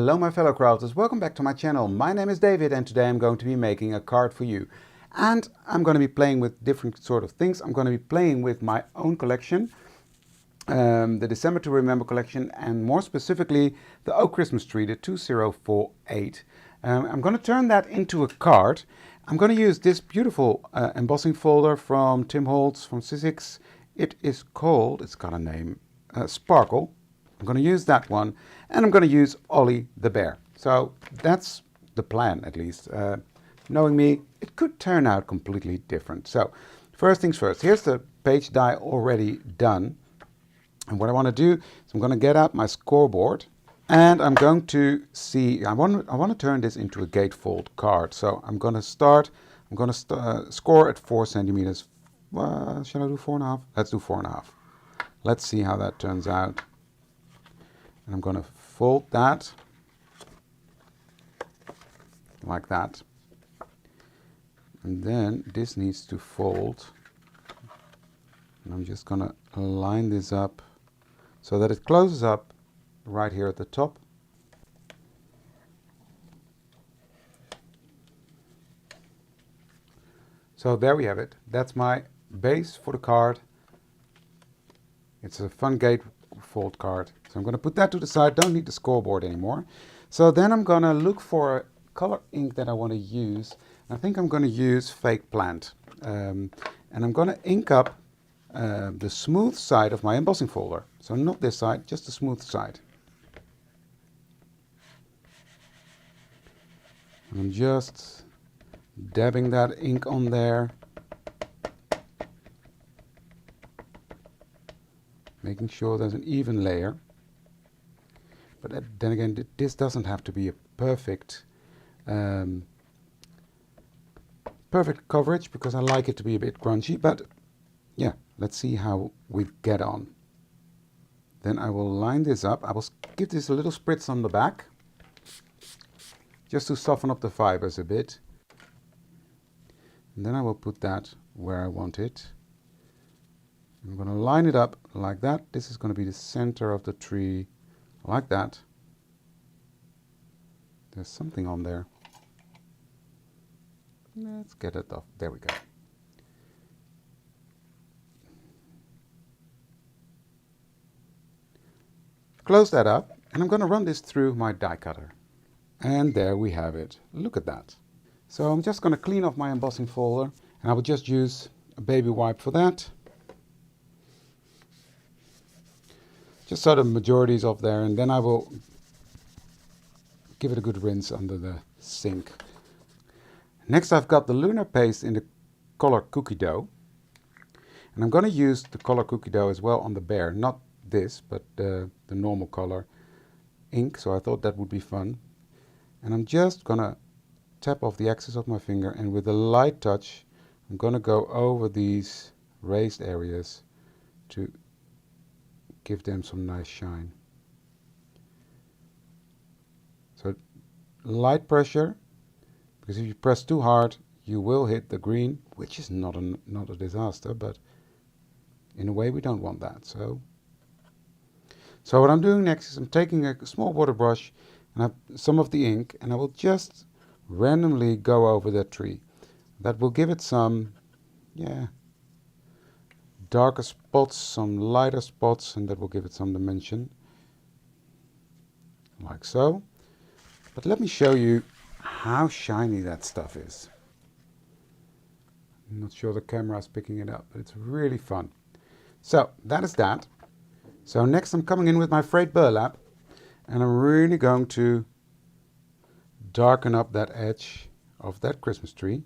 Hello my fellow crafters, welcome back to my channel. My name is David and today I'm going to be making a card for you. And I'm going to be playing with different sort of things. I'm going to be playing with my own collection, the December to Remember collection, and more specifically the Oak Christmas Tree, the 2048. I'm going to turn that into a card. I'm going to use this beautiful embossing folder from Tim Holtz from Sizzix. It is called, it's got a name, Sparkle. I'm going to use that one, and I'm going to use Ollie the bear. So that's the plan, at least. Knowing me, it could turn out completely different. So first things first, here's the page die already done. And what I want to do is I'm going to get out my scoreboard, and I'm going to see, I want to turn this into a gatefold card. So I'm going to score at 4 centimeters. Shall I do 4.5? Let's do 4.5. Let's see how that turns out. And I'm going to fold that like that. And then this needs to fold. And I'm just going to line this up so that it closes up right here at the top. So there we have it. That's my base for the card. It's a fun gatefold card. So I'm going to put that to the side. Don't need the scoreboard anymore. So then I'm going to look for a color ink that I want to use. I think I'm going to use Fake Plant. And I'm going to ink up the smooth side of my embossing folder. So not this side, just the smooth side. And I'm just dabbing that ink on there. Making sure there's an even layer. But then again, this doesn't have to be a perfect perfect coverage, because I like it to be a bit crunchy. But yeah, let's see how we get on. Then I will line this up. I will give this a little spritz on the back, just to soften up the fibers a bit. And then I will put that where I want it. I'm going to line it up like that. This is going to be the center of the tree, like that. There's something on there. Let's get it off. There we go. Close that up, and I'm going to run this through my die cutter. And there we have it. Look at that. So I'm just going to clean off my embossing folder, and I will just use a baby wipe for that. Just so the majority is off there, and then I will give it a good rinse under the sink. Next I've got the lunar paste in the color Cookie Dough. And I'm going to use the color Cookie Dough as well on the bear. Not this, but the normal color ink. So I thought that would be fun. And I'm just going to tap off the excess of my finger, and with a light touch I'm going to go over these raised areas to give them some nice shine. So light pressure, because if you press too hard you will hit the green, which is not a disaster, but in a way we don't want that. So what I'm doing next is I'm taking a small water brush and some of the ink, and I will just randomly go over that tree. That will give it some, darker spots, some lighter spots, and that will give it some dimension, like so. But let me show you how shiny that stuff is. I'm not sure the camera is picking it up, but it's really fun. So that is that. So next I'm coming in with my frayed burlap, and I'm really going to darken up that edge of that Christmas tree.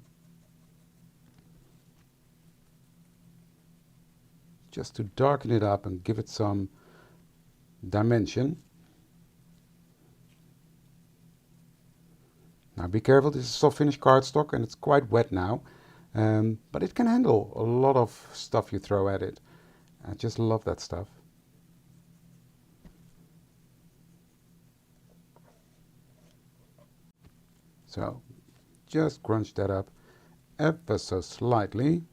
Just to darken it up and give it some dimension. Now be careful, this is soft finish cardstock and it's quite wet now, but it can handle a lot of stuff you throw at it. I just love that stuff. So just crunch that up ever so slightly.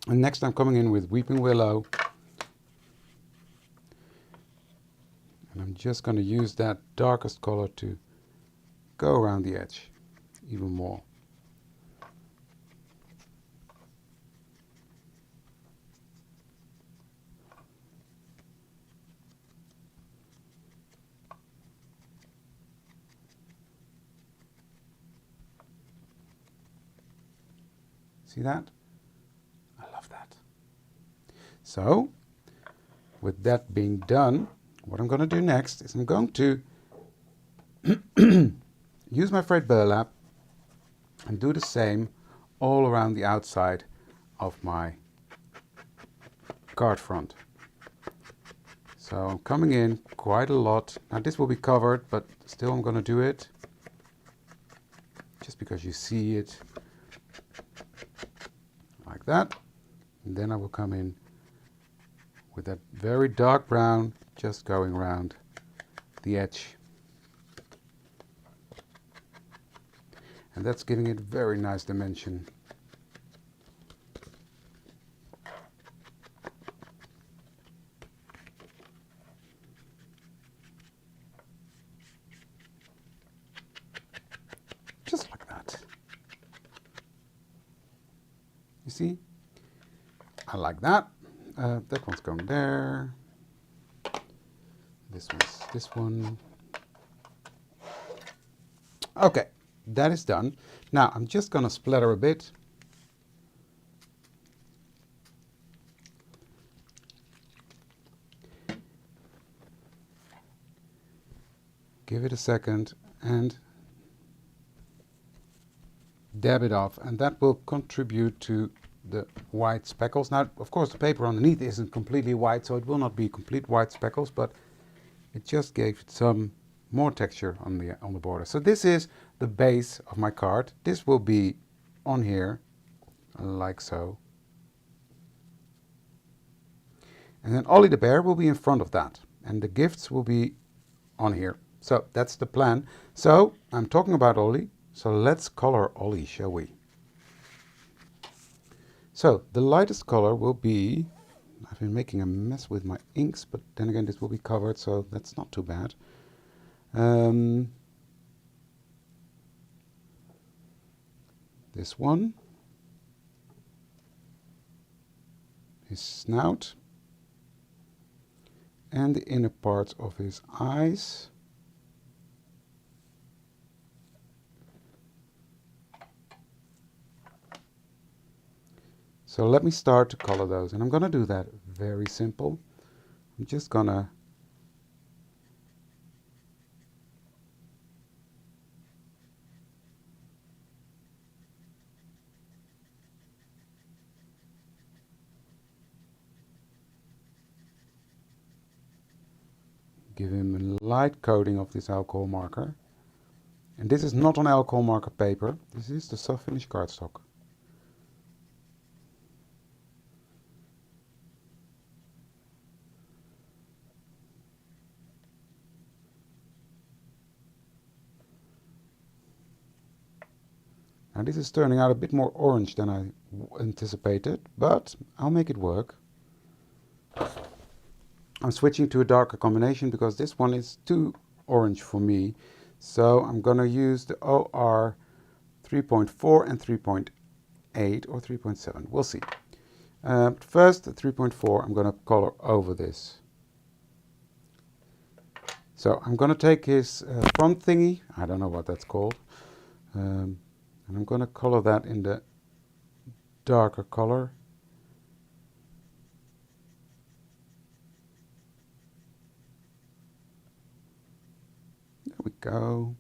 And next I'm coming in with Weeping Willow. And I'm just going to use that darkest color to go around the edge even more. See that? I love that. So, with that being done, what I'm going to do next is I'm going to use my frayed burlap and do the same all around the outside of my card front. So I'm coming in quite a lot. Now this will be covered, but still I'm going to do it just because you see it like that. And then I will come in with that very dark brown, just going around the edge. And that's giving it very nice dimension. Just like that. You see? I like that. That one's going there. This one's this one. Okay, that is done. Now I'm just going to splatter a bit. Give it a second and dab it off, and that will contribute to the white speckles. Now, of course, the paper underneath isn't completely white, so it will not be complete white speckles, but it just gave it some more texture on the border. So this is the base of my card. This will be on here, like so. And then Ollie the bear will be in front of that, and the gifts will be on here. So that's the plan. So I'm talking about Ollie, so let's color Ollie, shall we? So the lightest color will be, I've been making a mess with my inks, but then again this will be covered, so that's not too bad. This one, his snout, and the inner parts of his eyes. So let me start to color those, and I'm going to do that very simple. I'm just going to give him a light coating of this alcohol marker. And this is not on alcohol marker paper, this is the soft finish cardstock. Now this is turning out a bit more orange than I anticipated, but I'll make it work. I'm switching to a darker combination because this one is too orange for me. So I'm going to use the OR 3.4 and 3.8 or 3.7. We'll see. First, the 3.4, I'm going to color over this. So I'm going to take his front thingy, I don't know what that's called, and I'm going to color that in the darker color. There we go.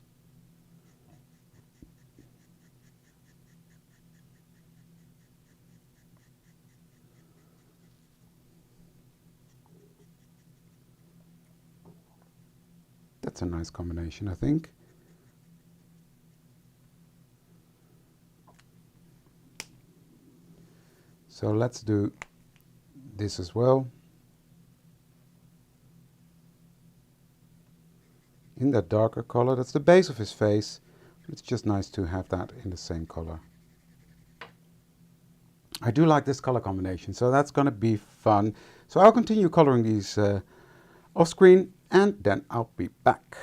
That's a nice combination, I think. So let's do this as well. In that darker color, that's the base of his face. It's just nice to have that in the same color. I do like this color combination, so that's going to be fun. So I'll continue coloring these off screen and then I'll be back.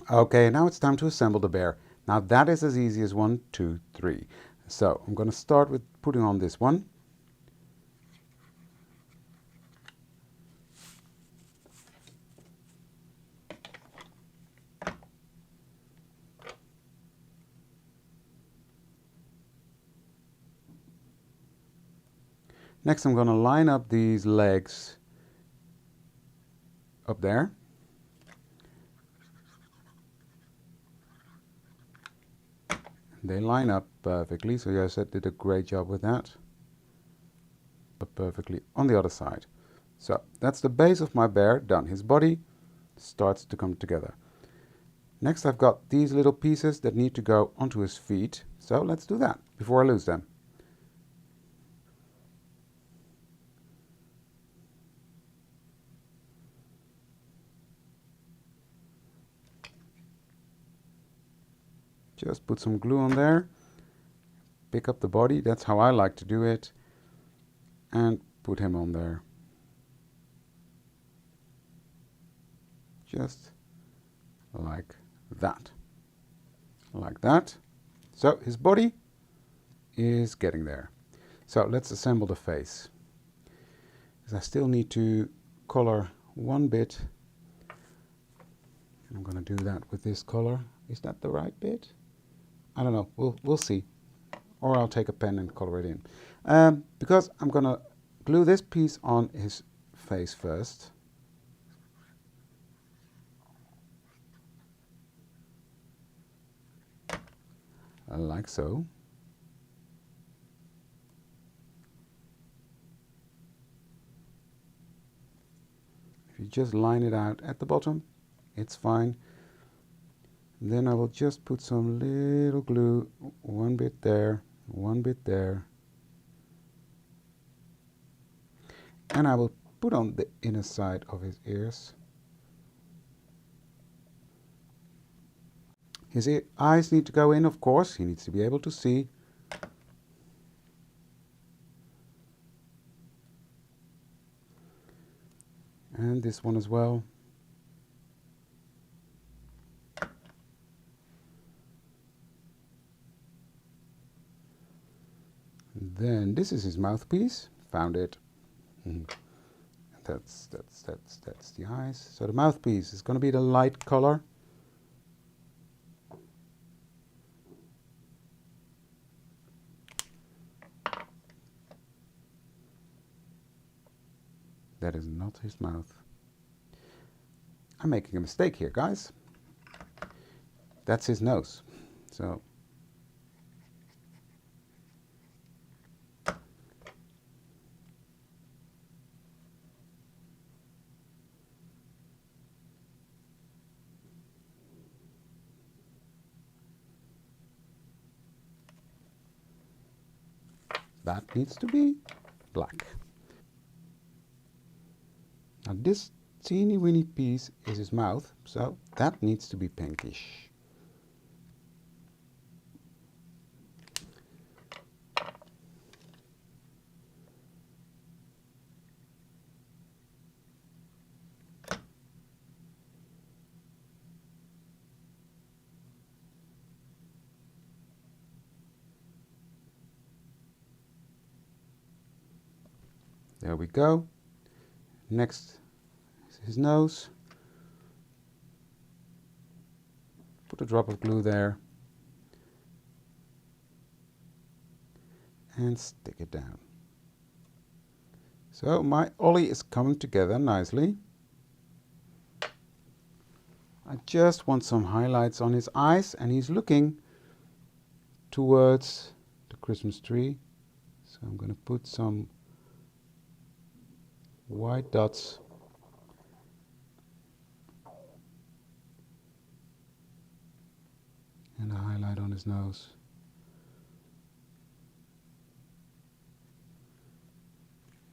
Okay, now it's time to assemble the bear. Now that is as easy as 1, 2, 3. So I'm going to start with putting on this one. Next I'm going to line up these legs up there. They line up perfectly, so yes, I did a great job with that. But perfectly on the other side. So that's the base of my bear done. His body starts to come together. Next I've got these little pieces that need to go onto his feet. So let's do that before I lose them. Just put some glue on there, pick up the body, that's how I like to do it, and put him on there. Just like that. Like that. So his body is getting there. So let's assemble the face. Because I still need to color one bit. I'm going to do that with this color. Is that the right bit? I don't know, we'll see. Or I'll take a pen and color it in. Because I'm going to glue this piece on his face first. Like so. If you just line it out at the bottom, it's fine. Then I will just put some little glue, one bit there, one bit there. And I will put on the inner side of his ears. His eyes need to go in, of course. He needs to be able to see. And this one as well. Then this is his mouthpiece. Found it. That's the eyes. So the mouthpiece is going to be the light color. That is not his mouth. I'm making a mistake here, guys. That's his nose. So that needs to be black. Now this teeny weeny piece is his mouth, so that needs to be pinkish. There we go. Next is his nose. Put a drop of glue there. And stick it down. So my Ollie is coming together nicely. I just want some highlights on his eyes, and he's looking towards the Christmas tree. So I'm going to put some white dots and a highlight on his nose.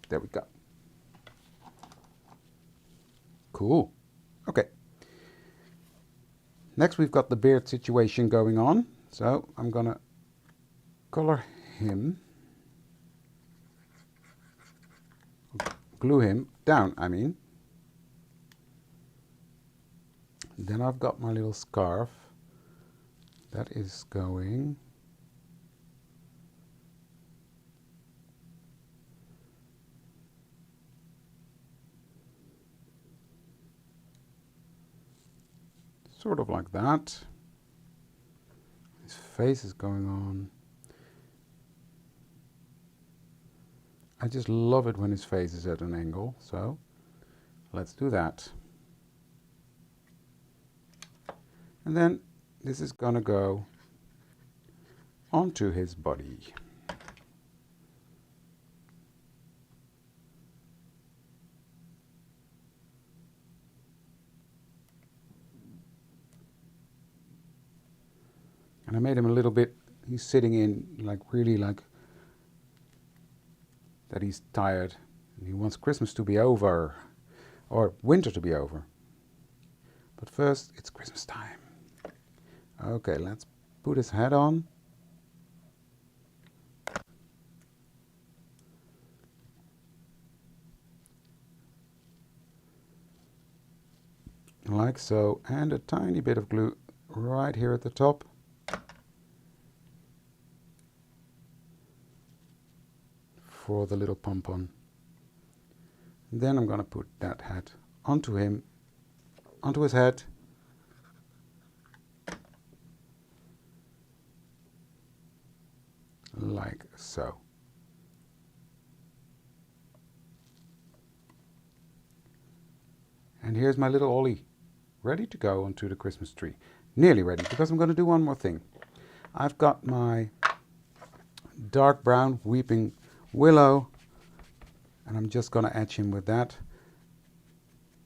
There we go. Cool. Okay. Next we've got the beard situation going on. So I'm gonna color him, glue him down, I mean. Then I've got my little scarf that is going sort of like that. His face is going on. I just love it when his face is at an angle, so let's do that. And then this is gonna go onto his body. And I made him a little bit, he's sitting in like really like that he's tired and he wants Christmas to be over or winter to be over. But first it's Christmas time. Okay, let's put his hat on. Like so, and a tiny bit of glue right here at the top. For the little pom-pom. Then I'm going to put that hat onto him, onto his head. Like so. And here's my little Ollie, ready to go onto the Christmas tree. Nearly ready, because I'm going to do one more thing. I've got my dark brown weeping willow, and I'm just going to etch him with that,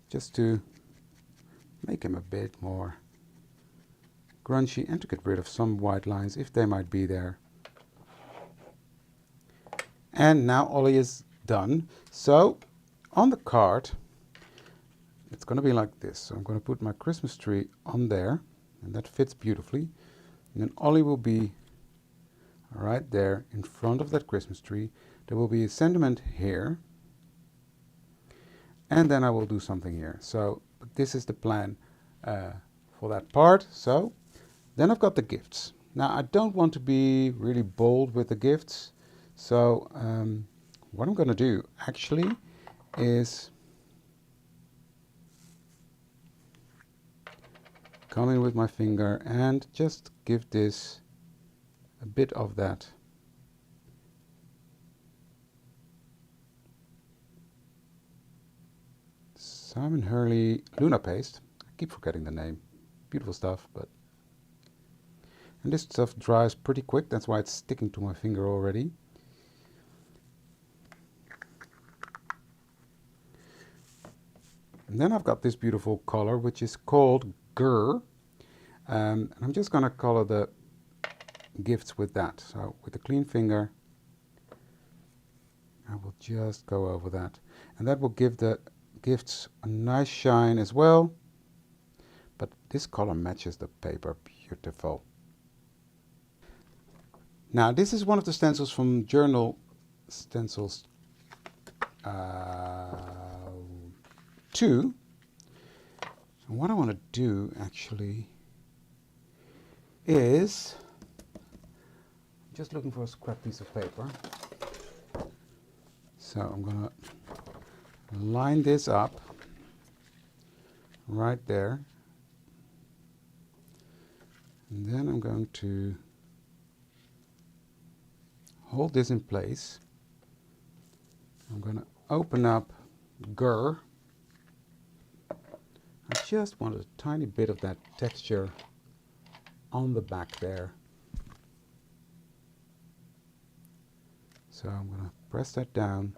just to make him a bit more grungy and to get rid of some white lines if they might be there. And now Ollie is done. So on the card it's going to be like this. So I'm going to put my Christmas tree on there, and that fits beautifully. And then Ollie will be right there in front of that Christmas tree. There will be a sentiment here, and then I will do something here. So this is the plan for that part. So then I've got the gifts. Now I don't want to be really bold with the gifts, so what I'm going to do actually is come in with my finger and just give this a bit of that Simon Hurley Luna paste. I keep forgetting the name. Beautiful stuff, but and this stuff dries pretty quick. That's why it's sticking to my finger already. And then I've got this beautiful color, which is called Grr. And I'm just going to color the gifts with that. So with a clean finger, I will just go over that. And that will give the gifts a nice shine as well. But this color matches the paper beautiful. Now this is one of the stencils from Journal Stencils 2. And what I want to do actually is just looking for a scrap piece of paper. So I'm going to line this up right there. And then I'm going to hold this in place. I'm going to open up Grr. I just want a tiny bit of that texture on the back there. So I'm going to press that down.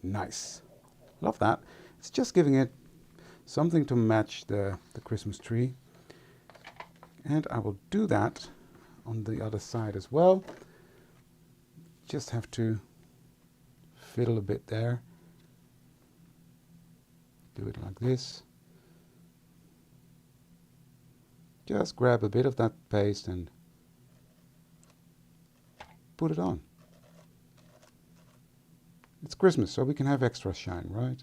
Nice. Love that. It's just giving it something to match the Christmas tree. And I will do that on the other side as well. Just have to fiddle a bit there. Do it like this. Just grab a bit of that paste and put it on. It's Christmas, so we can have extra shine, right?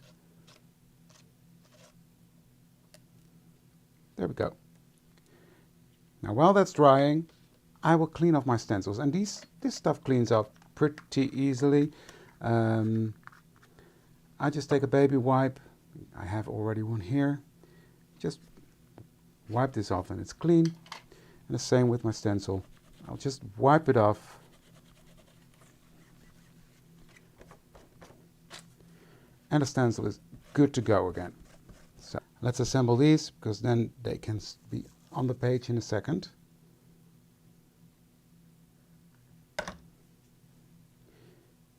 There we go. Now while that's drying, I will clean off my stencils. And this stuff cleans up pretty easily. I just take a baby wipe. I have already one here. Just wipe this off and it's clean. And the same with my stencil. I'll just wipe it off. And the stencil is good to go again. So let's assemble these, because then they can be on the page in a second.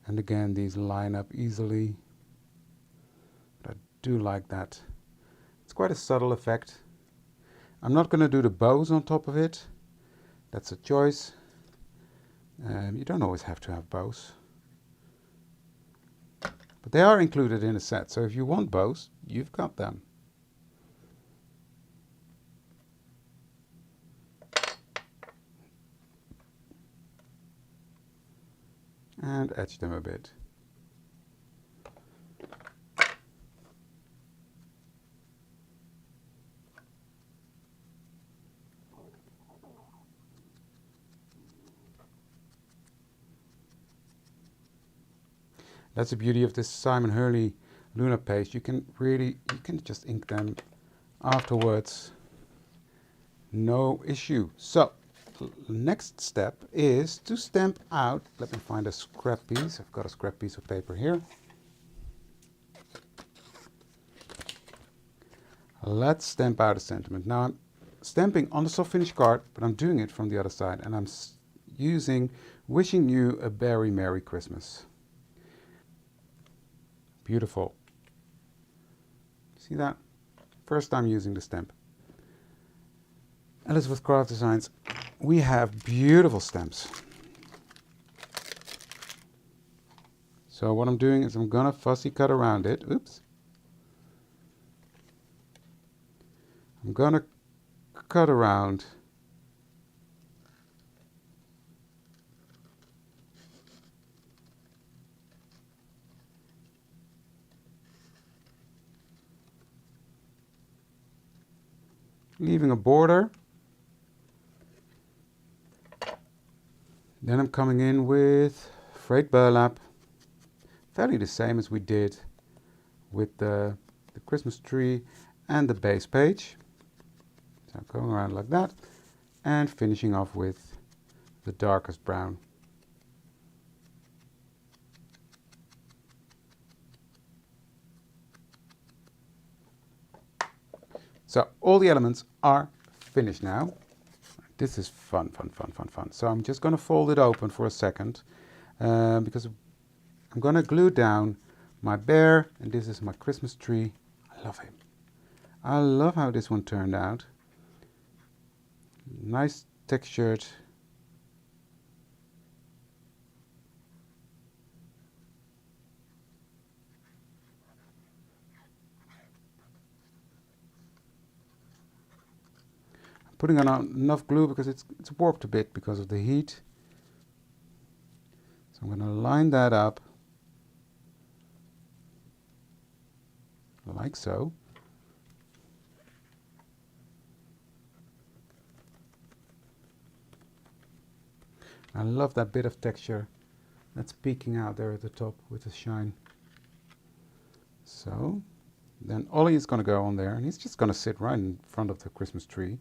And again, these line up easily. But I do like that. It's quite a subtle effect. I'm not going to do the bows on top of it. That's a choice. You don't always have to have bows. But they are included in a set, so if you want bows, you've got them. And etch them a bit. That's the beauty of this Simon Hurley Lunar paste. You can just ink them afterwards. No issue. So, the next step is to stamp out. Let me find a scrap piece. I've got a scrap piece of paper here. Let's stamp out a sentiment. Now I'm stamping on the soft finish card, but I'm doing it from the other side. And I'm using Wishing You a Very Merry Christmas. Beautiful. See that? First time using the stamp. Elizabeth Craft Designs, we have beautiful stamps. So what I'm doing is I'm gonna fussy cut around it. Oops. I'm gonna cut around leaving a border. Then I'm coming in with frayed burlap, fairly the same as we did with the Christmas tree and the base page. So I'm going around like that and finishing off with the darkest brown. So all the elements are finished now. This is fun. So I'm just going to fold it open for a second because I'm going to glue down my bear, and this is my Christmas tree. I love him. I love how this one turned out. Nice textured. Putting on enough glue because it's warped a bit because of the heat. So I'm going to line that up like so. I love that bit of texture that's peeking out there at the top with the shine. So then Ollie is going to go on there, and he's just going to sit right in front of the Christmas tree.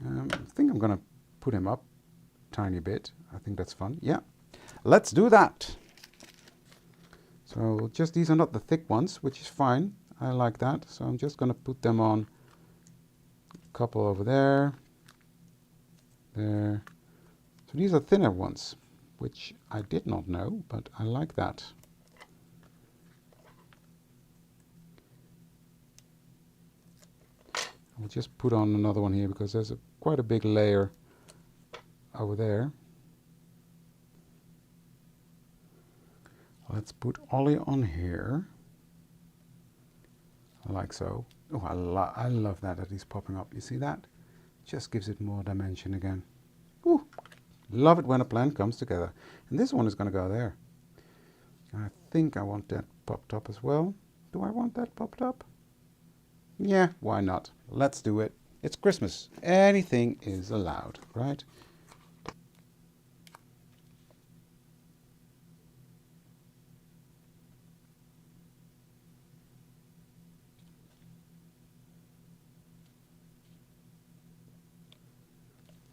I think I'm going to put him up a tiny bit. I think that's fun. Yeah, let's do that. So just these are not the thick ones, which is fine. I like that. So I'm just going to put them on a couple over there. There. So these are thinner ones. which I did not know, but I like that. I'll just put on another one here because there's quite a big layer over there. Let's put Ollie on here, like so. Oh, I love that he's popping up. You see that? Just gives it more dimension again. Ooh, love it when a plant comes together. And this one is going to go there. I think I want that popped up as well. Do I want that popped up? Yeah, why not? Let's do it. It's Christmas. Anything is allowed, right?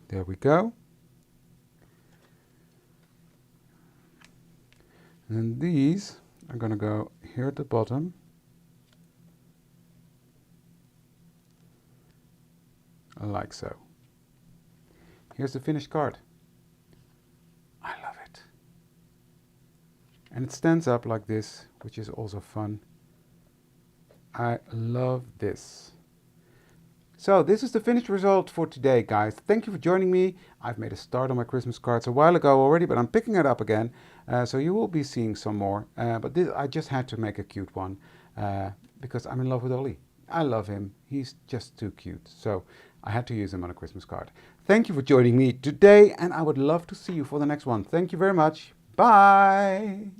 There we go. And these are going to go here at the bottom. Like so. Here's the finished card. I love it. And it stands up like this, which is also fun. I love this. So this is the finished result for today, guys. Thank you for joining me. I've made a start on my Christmas cards a while ago already, but I'm picking it up again. So you will be seeing some more. But this, I just had to make a cute one because I'm in love with Ollie. I love him. He's just too cute. So I had to use him on a Christmas card. Thank you for joining me today, and I would love to see you for the next one. Thank you very much. Bye.